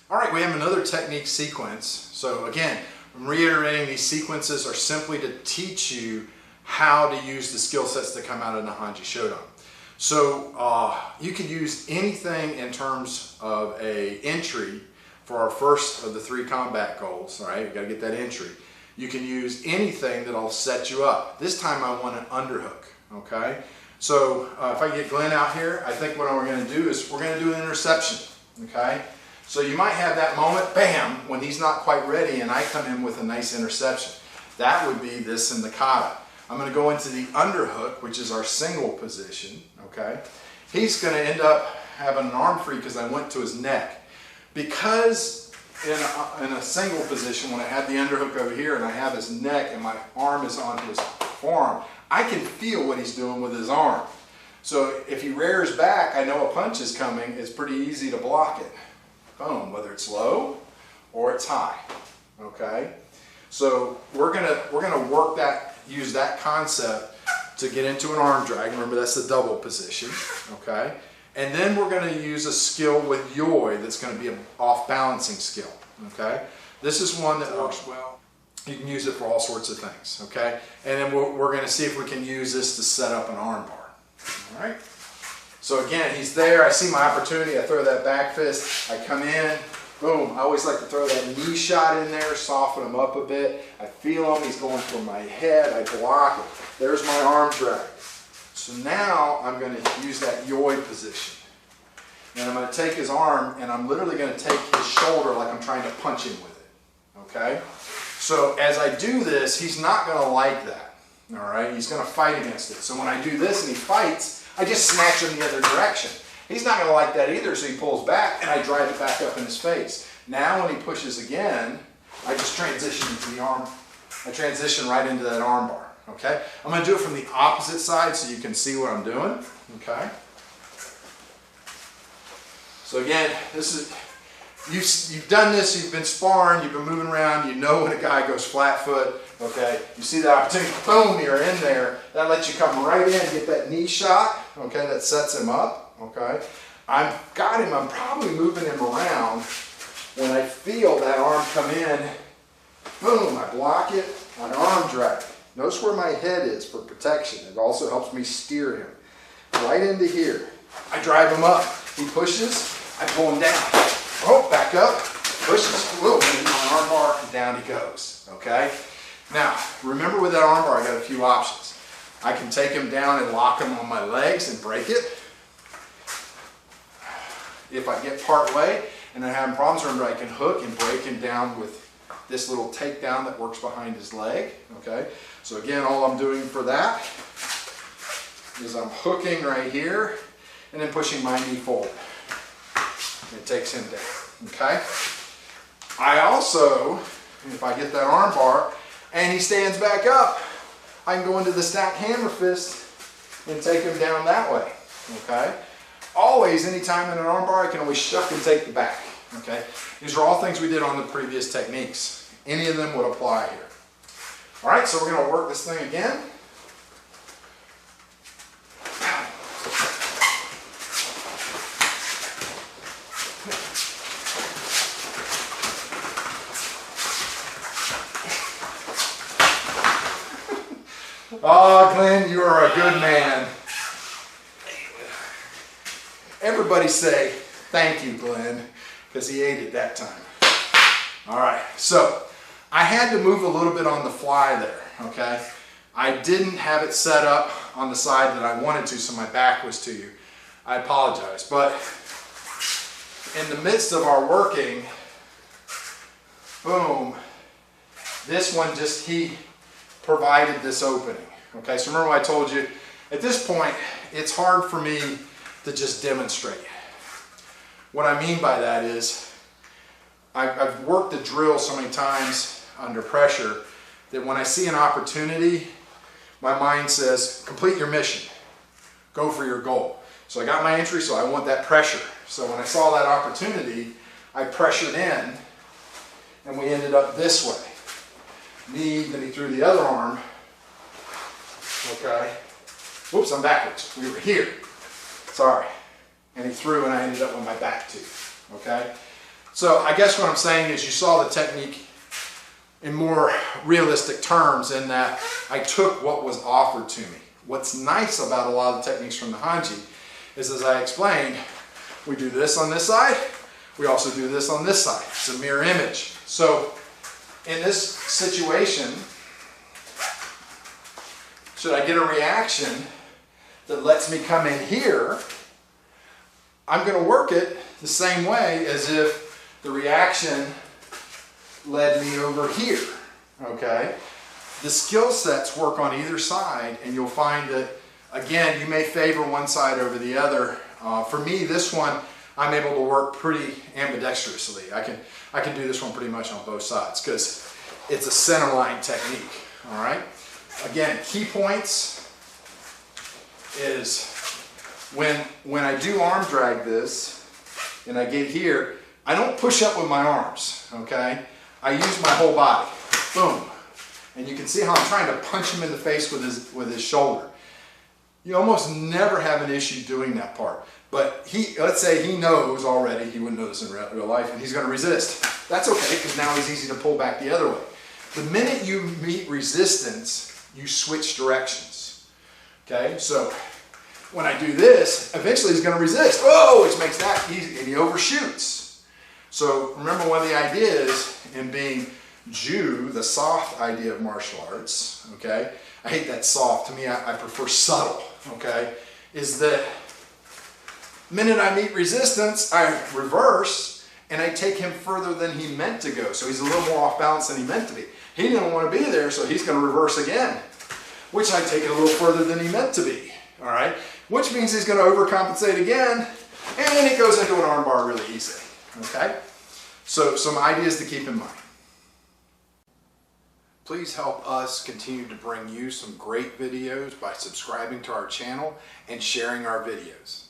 All right, we have another technique sequence. So again, I'm reiterating, these sequences are simply to teach you how to use the skill sets that come out of Naihanchi Shodan. So you can use anything in terms of a entry for our first of the 3 combat goals. All right, we got to get that entry. You can use anything that'll set you up. This time I want an underhook. Okay, so if I get Glenn out here, I think what we're going to do is we're going to do an interception. Okay, so you might have that moment, bam, when he's not quite ready, and I come in with a nice interception. That would be this in the kata. I'm going to go into the underhook, which is our single position. Okay, he's going to end up having an arm free because I went to his neck. Because in a single position, when I have the underhook over here and I have his neck and my arm is on his forearm, I can feel what he's doing with his arm. So if he rears back, I know a punch is coming. It's pretty easy to block it. Boom, whether it's low or it's high. Okay, so we're gonna work that, use that concept to get into an arm drag. Remember, that's the double position. Okay. And then we're going to use a skill with Yoi that's going to be an off-balancing skill, okay? This is one that works well. You can use it for all sorts of things, okay? And then we're going to see if we can use this to set up an arm bar, all right? So again, he's there. I see my opportunity. I throw that back fist. I come in. Boom. I always like to throw that knee shot in there, soften him up a bit. I feel him. He's going for my head. I block it. There's my arm drag. So now I'm going to use that Yoi position. And I'm going to take his arm and I'm literally going to take his shoulder like I'm trying to punch him with it. Okay? So as I do this, he's not going to like that. All right? He's going to fight against it. So when I do this and he fights, I just snatch him the other direction. He's not going to like that either, so he pulls back and I drive it back up in his face. Now when he pushes again, I just transition into the arm. I transition right into that arm bar. Okay, I'm going to do it from the opposite side so you can see what I'm doing. Okay. So again, this is you've done this. You've been sparring. You've been moving around. You know when a guy goes flat foot. Okay. You see the opportunity. Boom! You're in there. That lets you come right in, get that knee shot. Okay. That sets him up. Okay. I've got him. I'm probably moving him around. When I feel that arm come in, boom! I block it. An arm drag. Notice where my head is for protection. It also helps me steer him. Right into here. I drive him up. He pushes. I pull him down. Oh, back up. Pushes. Whoa, my arm bar, and down he goes. Okay? Now, remember with that arm bar, I got a few options. I can take him down and lock him on my legs and break it. If I get part way and I'm having problems, remember I can hook and break him down with this little takedown that works behind his leg. Okay, so again, all I'm doing for that is I'm hooking right here and then pushing my knee forward. It takes him down. Okay, I also, if I get that arm bar and he stands back up, I can go into the stack hammer fist and take him down that way. Okay, always, anytime in an arm bar, I can always shuck and take the back. Okay, these are all things we did on the previous techniques. Any of them would apply here. All right, so we're going to work this thing again. Oh, Glenn, you are a good man. Everybody say, thank you, Glenn, because he ate it that time. All right, so I had to move a little bit on the fly there, okay? I didn't have it set up on the side that I wanted to, so my back was to you. I apologize, but in the midst of our working, boom, this one just, he provided this opening, okay? So remember what I told you, at this point, it's hard for me to just demonstrate. What I mean by that is, I've worked the drill so many times under pressure that when I see an opportunity, my mind says, complete your mission, go for your goal. So I got my entry, so I want that pressure. So when I saw that opportunity, I pressured in, and we ended up this way. Then he threw the other arm, okay. Whoops, I'm backwards. We were here. Sorry. And he threw, and I ended up with my back too, okay. So I guess what I'm saying is you saw the technique in more realistic terms in that I took what was offered to me. What's nice about a lot of the techniques from Naihanchi is, as I explained, we do this on this side, we also do this on this side. It's a mirror image. So in this situation, should I get a reaction that lets me come in here, I'm going to work it the same way as if the reaction led me over here, okay? The skill sets work on either side, and you'll find that, again, you may favor one side over the other. For me, this one, I'm able to work pretty ambidextrously. I can do this one pretty much on both sides because it's a center line technique, all right? Again, key points is when I do arm drag this and I get here, I don't push up with my arms, okay? I use my whole body, boom. And you can see how I'm trying to punch him in the face with his shoulder. You almost never have an issue doing that part. But let's say he knows already, he wouldn't know this in real life, and he's going to resist. That's okay, because now he's easy to pull back the other way. The minute you meet resistance, you switch directions. Okay, so when I do this, eventually he's going to resist. Oh, which makes that easy, and he overshoots. So remember, one of the ideas in being Jiu, the soft idea of martial arts, okay, I hate that soft, to me I prefer subtle, okay, is that the minute I meet resistance, I reverse and I take him further than he meant to go. So he's a little more off balance than he meant to be. He didn't want to be there, so he's going to reverse again, which I take it a little further than he meant to be, all right, which means he's going to overcompensate again, and then he goes into an armbar really easy, okay? So some ideas to keep in mind. Please help us continue to bring you some great videos by subscribing to our channel and sharing our videos.